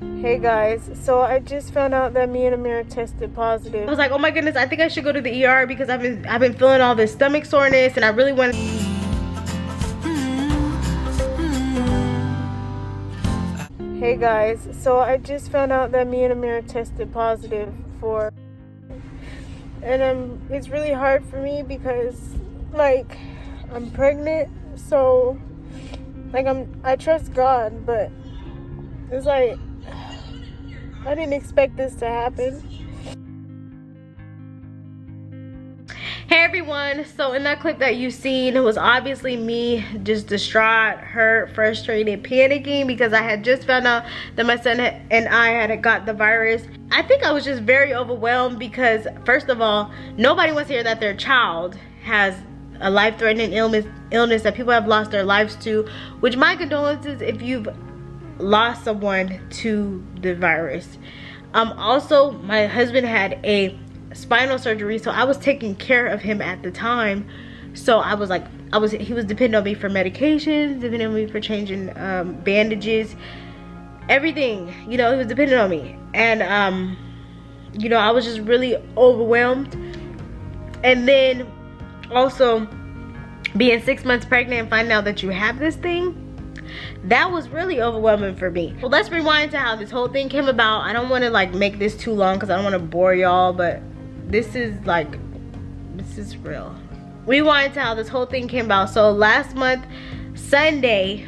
Hey guys, so I just found out that me and Amir tested positive. I was like, oh my goodness, I think I should go to the ER because I've been feeling all this stomach soreness and I really want to. Hey guys, so I just found out that me and Amir tested positive for, and it's really hard for me because like I'm pregnant, so like I trust God, but it's like I didn't expect this to happen. Hey everyone, so in that clip that you seen, it was obviously me just distraught, hurt, frustrated, panicking because I had just found out that my son and I had got the virus. I think I was just very overwhelmed because first of all, nobody wants to hear that their child has a life-threatening illness that people have lost their lives to, which my condolences if you've lost someone to the virus. Also, my husband had a spinal surgery, so I was taking care of him at the time, so I was like he was depending on me for medications, depending on me for changing bandages, everything, you know, he was dependent on me. And you know, I was just really overwhelmed. And then also being 6 months pregnant and finding out that you have this thing, that was really overwhelming for me. Well, let's rewind to how this whole thing came about. I don't want to like make this too long because I don't want to bore y'all, but this is real. Rewind to how this whole thing came about. So last month Sunday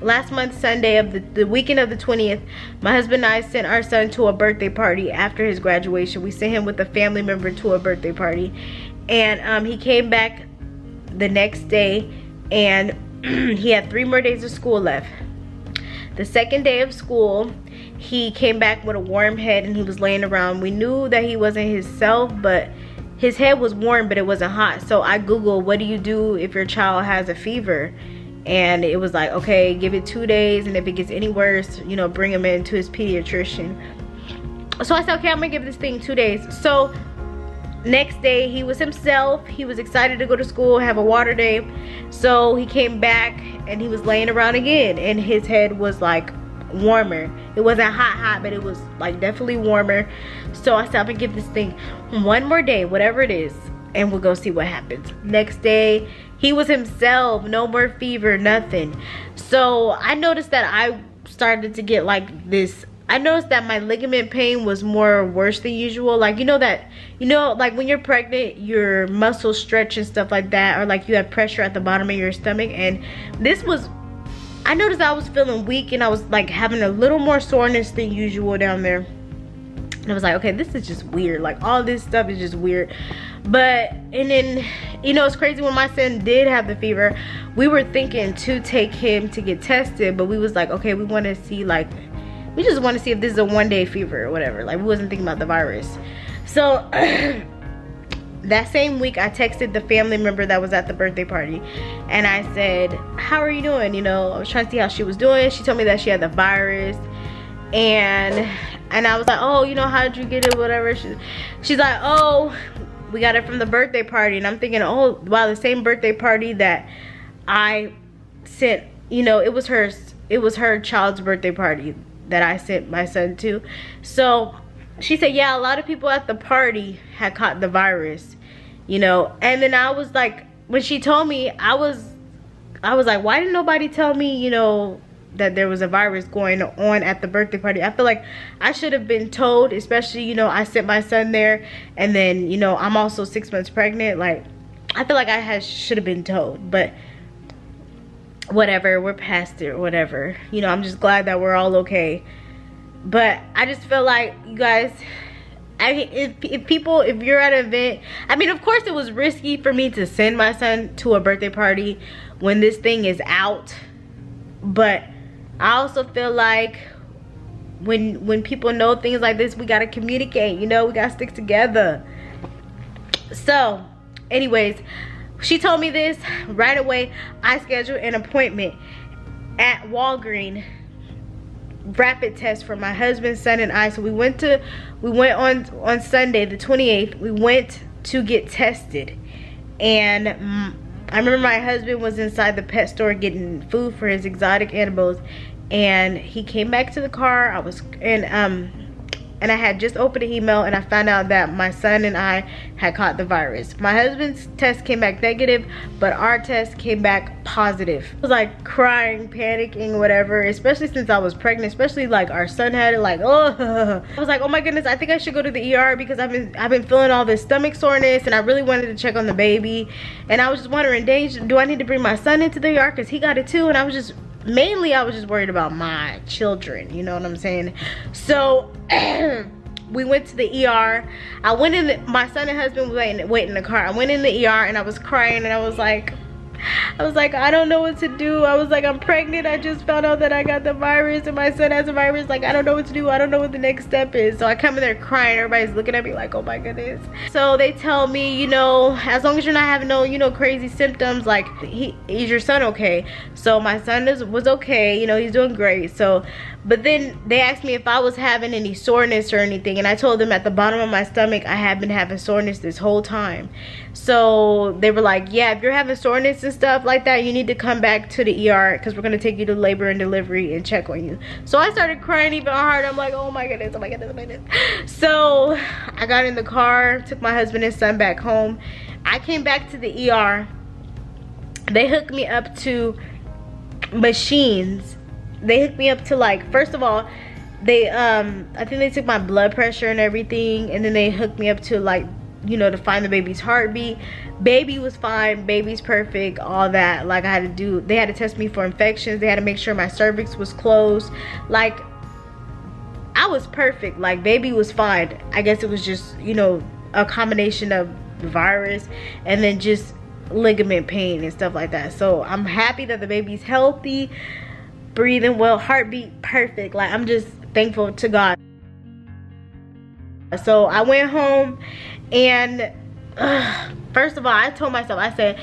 of the weekend of the 20th, my husband and I sent our son to a birthday party after his graduation. We sent him with a family member to a birthday party, and he came back the next day and he had 3 more days of school left. The second day of school, he came back with a warm head and he was laying around. We knew that he wasn't himself, but his head was warm, but it wasn't hot. So I Googled, what do you do if your child has a fever? And it was like, okay, give it 2 days, and if it gets any worse, you know, bring him in to his pediatrician. So I said, okay, I'm gonna give this thing 2 days. So next day he was himself. He was excited to go to school, have a water day. So he came back and he was laying around again, and his head was like warmer. It wasn't hot, but it was like definitely warmer. So I said, I'm gonna give this thing 1 more day, whatever it is, and we'll go see what happens. Next day he was himself, no more fever, nothing. So I noticed that I started to get like this, I noticed that my ligament pain was worse than usual. Like, you know like when you're pregnant, your muscles stretch and stuff like that, or like you have pressure at the bottom of your stomach. And this was, I noticed I was feeling weak and I was like having a little more soreness than usual down there. And I was like, okay, this is just weird. Like all this stuff is just weird. But, and then, you know, it's crazy, when my son did have the fever, we were thinking to take him to get tested, but we was like, okay, we want to see, like, we just want to see if this is a 1-day fever or whatever. Like, we wasn't thinking about the virus. So that same week I texted the family member that was at the birthday party, and I said, how are you doing? You know, I was trying to see how she was doing. She told me that she had the virus, and I was like, oh, you know, how did you get it, whatever. She's like, oh, we got it from the birthday party. And I'm thinking, oh wow, the same birthday party that I sent, you know, it was her child's birthday party that I sent my son to. So she said, yeah, a lot of people at the party had caught the virus, you know. And then I was like, when she told me, I was like, why didn't nobody tell me, you know, that there was a virus going on at the birthday party? I feel like I should have been told, especially, you know, I sent my son there, and then, you know, I'm also 6 months pregnant. Like, I feel like I should have been told, but whatever, we're past it, whatever. You know, I'm just glad that we're all okay. But I just feel like, you guys, if you're at an event, I mean, of course it was risky for me to send my son to a birthday party when this thing is out, but I also feel like when people know things like this, we gotta communicate, you know, we gotta stick together. So anyways, she told me this right away. I scheduled an appointment at Walgreens, rapid test for my husband, son, and I. So we went on Sunday the 28th. We went to get tested, and I remember my husband was inside the pet store getting food for his exotic animals, and he came back to the car. And I had just opened an email, and I found out that my son and I had caught the virus. My husband's test came back negative, but our test came back positive. I was like crying, panicking, whatever, especially since I was pregnant, especially like our son had it, like, oh. I was like, oh my goodness, I think I should go to the ER because I've been feeling all this stomach soreness, and I really wanted to check on the baby. And I was just wondering, do I need to bring my son into the ER because he got it too? And I was just worried about my children, you know what I'm saying? So we went to the ER. I went in, my son and husband was waiting in the car. I went in the ER and I was crying, and I was like, I don't know what to do. I was like, I'm pregnant. I just found out that I got the virus and my son has a virus. Like, I don't know what to do. I don't know what the next step is. So I come in there crying. Everybody's looking at me like, oh my goodness. So they tell me, you know, as long as you're not having no, you know, crazy symptoms, like, is your son okay? So my son was okay. You know, he's doing great. So, but then they asked me if I was having any soreness or anything. And I told them at the bottom of my stomach, I have been having soreness this whole time. So they were like, yeah, if you're having soreness and stuff like that, you need to come back to the ER because we're going to take you to labor and delivery and check on you. So I started crying even harder. I'm like, oh my goodness, oh my goodness, oh my goodness. So I got in the car, took my husband and son back home. I came back to the ER. They hooked me up to machines. They hooked me up to, like, first of all, they I think they took my blood pressure and everything, and then they hooked me up to, like, you know, to find the baby's heartbeat. Baby was fine, baby's perfect, all that. Like, they had to test me for infections. They had to make sure my cervix was closed. Like, I was perfect. Like, baby was fine. I guess it was just, you know, a combination of the virus and then just ligament pain and stuff like that. So I'm happy that the baby's healthy, breathing well, heartbeat perfect. Like, I'm just thankful to God. So I went home, and first of all, I told myself, I said,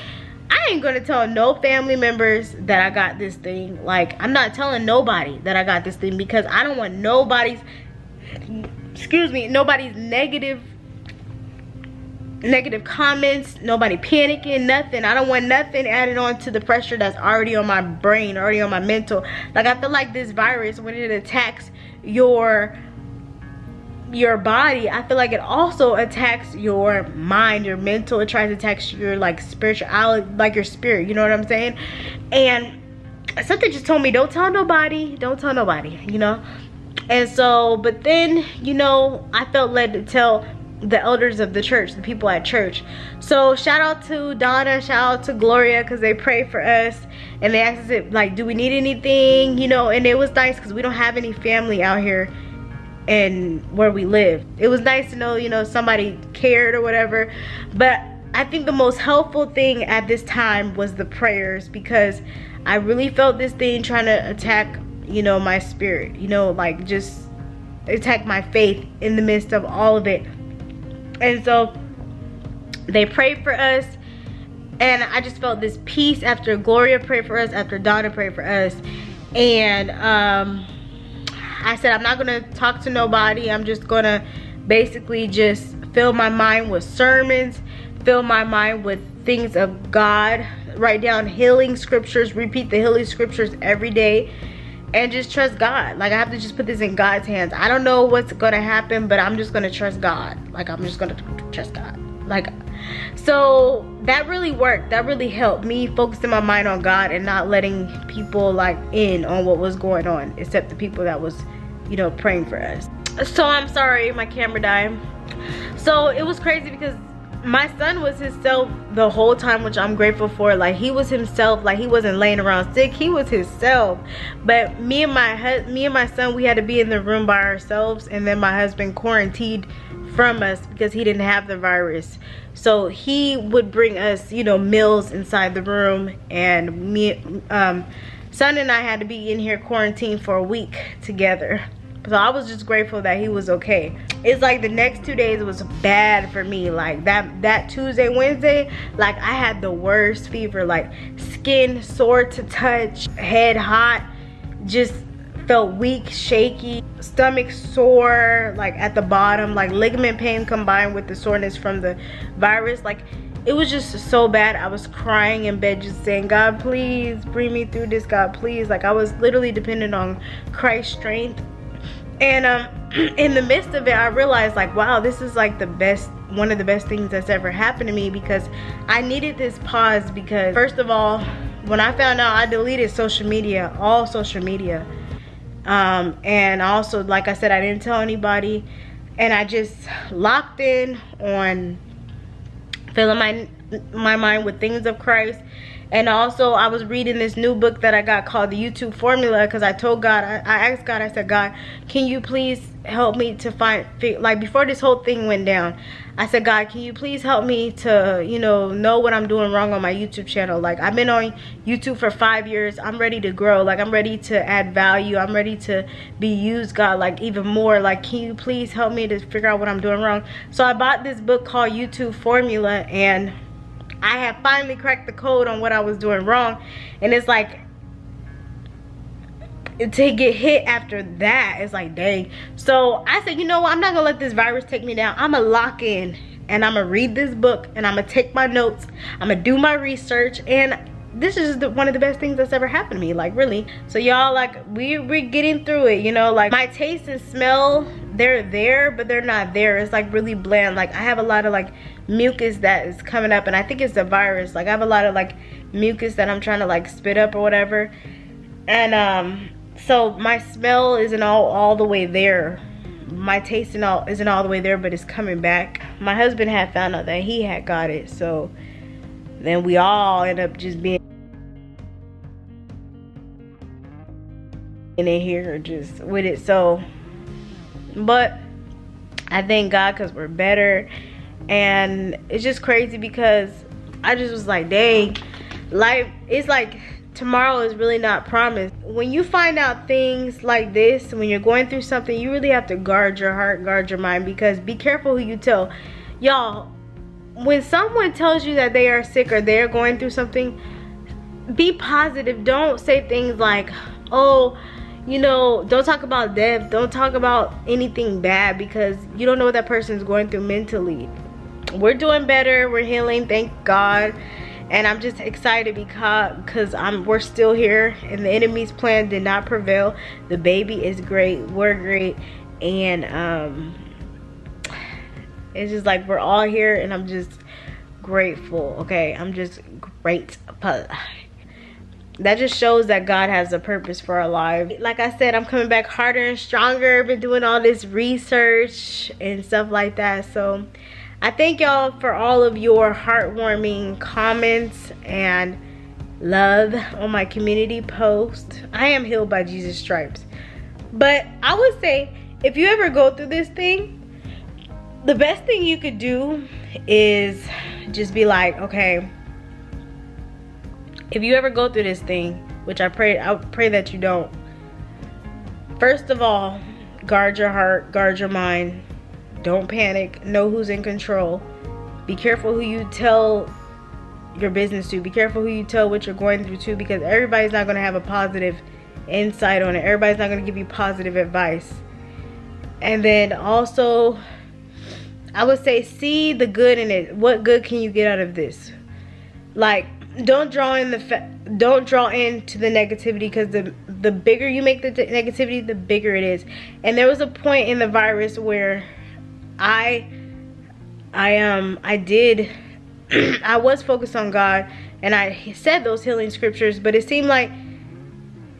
I ain't gonna tell no family members that I got this thing. Like, I'm not telling nobody that I got this thing because I don't want nobody's negative comments, nobody panicking, nothing. I don't want nothing added on to the pressure that's already on my brain, already on my mental. Like, I feel like this virus, when it attacks your body, I feel like it also attacks your mind, your mental. It tries to attack your, like, spirituality, like your spirit, you know what I'm saying? And something just told me, don't tell nobody, you know? And so, but then, you know, I felt led to tell the elders of the church, the people at church. So shout out to Donna, shout out to Gloria, because they prayed for us and they asked us, like, do we need anything, you know? And it was nice because we don't have any family out here and where we live. It was nice to know, you know, somebody cared or whatever. But I think the most helpful thing at this time was the prayers, because I really felt this thing trying to attack, you know, my spirit, you know, like, just attack my faith in the midst of all of it. And so they prayed for us, and I just felt this peace after Gloria prayed for us, after Donna prayed for us. And I said, I'm not gonna talk to nobody. I'm just gonna basically just fill my mind with sermons, fill my mind with things of God, write down healing scriptures, repeat the healing scriptures every day, and just trust God. Like, I have to just put this in God's hands. I don't know what's gonna happen, but I'm just gonna trust God. Like, I'm just gonna trust God. Like, so that really worked. That really helped me focusing my mind on God and not letting people, like, in on what was going on, except the people that was, you know, praying for us. So I'm sorry, my camera died. So it was crazy because my son was himself the whole time, which I'm grateful for. Like, he was himself. Like, he wasn't laying around sick, he was himself. But me and my son, we had to be in the room by ourselves, and then my husband quarantined from us because he didn't have the virus. So he would bring us, you know, meals inside the room, and me son and I had to be in here quarantined for a week together. So I was just grateful that he was okay. It's like the next 2 days was bad for me. Like, that Tuesday, Wednesday, like, I had the worst fever. Like, skin sore to touch, head hot, just felt weak, shaky, stomach sore, like, at the bottom, like ligament pain combined with the soreness from the virus. Like, it was just so bad. I was crying in bed just saying, God, please bring me through this, God, please. Like, I was literally dependent on Christ's strength. And in the midst of it, I realized, like, wow, this is like one of the best things that's ever happened to me, because I needed this pause. Because first of all, when I found out, I deleted social media, all social media. And also, like I said, I didn't tell anybody, and I just locked in on filling my mind with things of Christ. And also, I was reading this new book that I got called The YouTube Formula, because I told God, I asked God, I said, God, can you please help me to like, before this whole thing went down, I said, God, can you please help me to, you know what I'm doing wrong on my YouTube channel? Like, I've been on YouTube for 5 years. I'm ready to grow. Like, I'm ready to add value. I'm ready to be used, God, like, even more. Like, can you please help me to figure out what I'm doing wrong? So I bought this book called YouTube Formula, and I have finally cracked the code on what I was doing wrong. And it's like, to get hit after that, it's like, dang. So I said, you know what, I'm not gonna let this virus take me down. I'm gonna lock in, and I'm gonna read this book, and I'm gonna take my notes, I'm gonna do my research, and this is one of the best things that's ever happened to me, like, really. So y'all, like, we're getting through it, you know. Like, my taste and smell, they're there, but they're not there. It's like really bland. Like, I have a lot of like mucus that is coming up, and I think it's the virus. Like, I have a lot of like mucus that I'm trying to like spit up or whatever. And so my smell isn't all the way there. My taste isn't all the way there, but it's coming back. My husband had found out that he had got it, so then we all end up just being in here just with it. So, but I thank God, because we're better. And it's just crazy, because I just was like, dang, life, it's like tomorrow is really not promised. When you find out things like this, when you're going through something, you really have to guard your heart, guard your mind, because be careful who you tell. Y'all, when someone tells you that they are sick or they're going through something, be positive. Don't say things like, oh, you know, don't talk about death, don't talk about anything bad, because you don't know what that person's going through mentally. We're doing better, we're healing, thank God. And I'm just excited because we're still here, and the enemy's plan did not prevail. The baby is great, we're great, and it's just like we're all here, and I'm just grateful. Okay, I'm just grateful. That just shows that God has a purpose for our lives. Like I said, I'm coming back harder and stronger. Been doing all this research and stuff like that. So I thank y'all for all of your heartwarming comments and love on my community post. I am healed by Jesus' stripes. But I would say, if you ever go through this thing, the best thing you could do is just be like, okay, if you ever go through this thing, which I pray that you don't, first of all, guard your heart, guard your mind. Don't panic. Know who's in control. Be careful who you tell your business to. Be careful who you tell what you're going through to, because everybody's not going to have a positive insight on it. Everybody's not going to give you positive advice. And then also, I would say, see the good in it. What good can you get out of this? Like, don't draw into the negativity, because the bigger you make the negativity, the bigger it is. And there was a point in the virus where I was focused on God, and I said those healing scriptures, but it seemed like,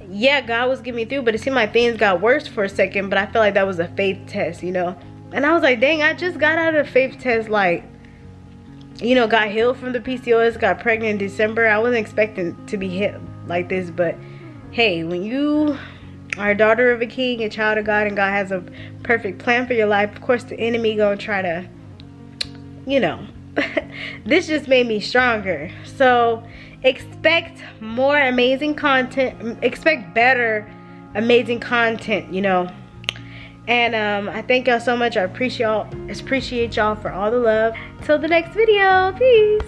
yeah, God was getting me through, but it seemed like things got worse for a second. But I felt like that was a faith test, you know. And I was like, dang, I just got out of a faith test, like, you know, got healed from the PCOS, got pregnant in December. I wasn't expecting to be hit like this, but hey, when you are a daughter of a king, a child of God, and God has a perfect plan for your life, of course the enemy gonna try to, you know, this just made me stronger. So expect more amazing content, expect better amazing content, you know. And I thank y'all so much. I appreciate y'all for all the love. Till the next video, peace.